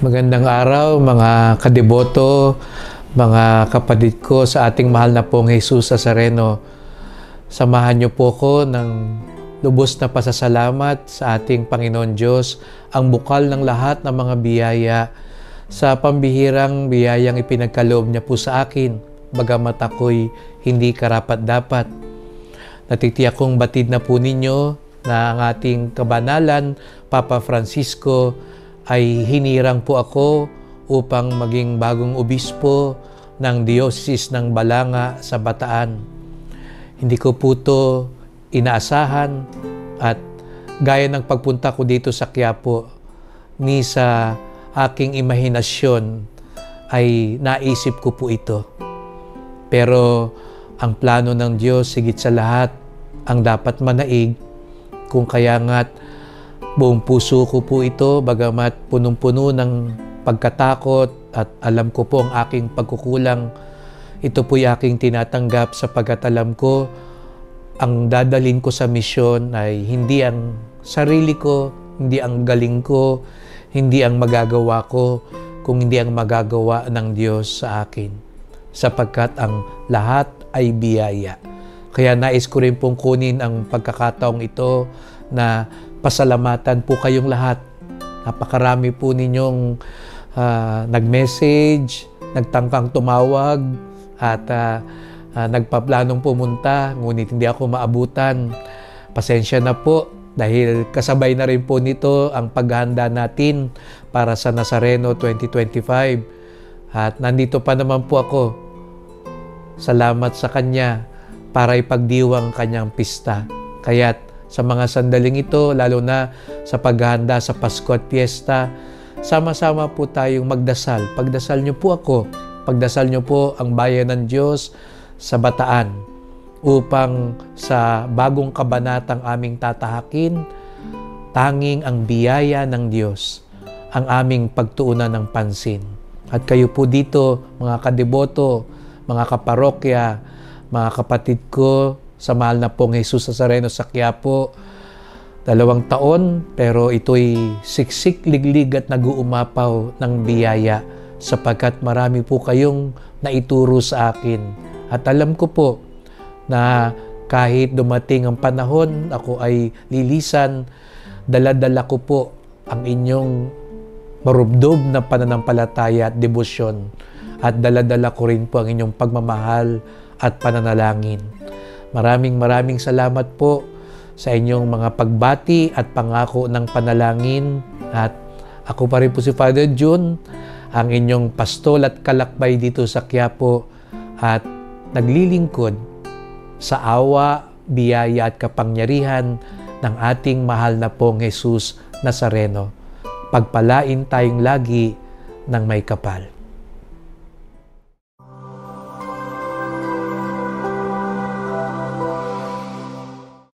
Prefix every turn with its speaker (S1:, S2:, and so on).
S1: Magandang araw mga kadeboto, mga kapatid ko sa ating mahal na pong Jesus Nazareno. Samahan niyo po ko ng lubos na pasasalamat sa ating Panginoon Diyos, ang bukal ng lahat ng mga biyaya, sa pambihirang biyayang ipinagkaloob niya po sa akin, bagamat ako'y hindi karapat-dapat. Natitiyak kong batid na po ninyo na ang ating kabanalan, Papa Francisco, ay hinirang po ako upang maging bagong obispo ng Diocese ng Balanga sa Bataan. Hindi ko po ito inaasahan at gaya ng pagpunta ko dito sa Quiapo, ni sa aking imahinasyon ay naisip ko po ito. Pero ang plano ng Diyos, higit sa lahat, ang dapat manaig, kung kaya nga't buong puso ko po ito, bagamat punong-puno ng pagkatakot at alam ko po ang aking pagkukulang. Ito po'y aking tinatanggap sapagkat alam ko ang dadalhin ko sa misyon ay hindi ang sarili ko, hindi ang galing ko, hindi ang magagawa ko, kung hindi ang magagawa ng Diyos sa akin. Sapagkat ang lahat ay biyaya. Kaya nais ko rin pong kunin ang pagkakataong ito na pasalamatan po kayong lahat. Napakarami po ninyong nag-message, nagtangkang tumawag, at nagpaplanong pumunta, ngunit hindi ako maabutan. Pasensya na po dahil kasabay na rin po nito ang paghahanda natin para sa Nazareno 2025. At nandito pa naman po ako. Salamat sa Kanya para ipagdiwang Kanyang pista. Kaya't sa mga sandaling ito, lalo na sa paghahanda sa Pasko at Fiesta, sama-sama po tayong magdasal. Pagdasal niyo po ako, pagdasal niyo po ang bayan ng Diyos sa Bataan upang sa bagong kabanatang aming tatahakin, tanging ang biyaya ng Diyos ang aming pagtuunan ng pansin. At kayo po dito, mga kadeboto, mga kaparokya, mga kapatid ko, sa mahal na pong Jesus Nazareno sa Quiapo, 2 taon, pero ito'y siksik, liglig at nag-uumapaw ng biyaya sapagkat marami po kayong naituro sa akin. At alam ko po na kahit dumating ang panahon, ako ay lilisan, dala-dala ko po ang inyong marubdob na pananampalataya at debosyon. At dala-dala ko rin po ang inyong pagmamahal at pananalangin. Maraming salamat po sa inyong mga pagbati at pangako ng panalangin. At ako pa rin po si Father June, ang inyong pastol at kalakbay dito sa Quiapo at naglilingkod sa awa, biyaya at kapangyarihan ng ating mahal na pong Jesus Nazareno. Pagpalain tayong lagi ng may kapal.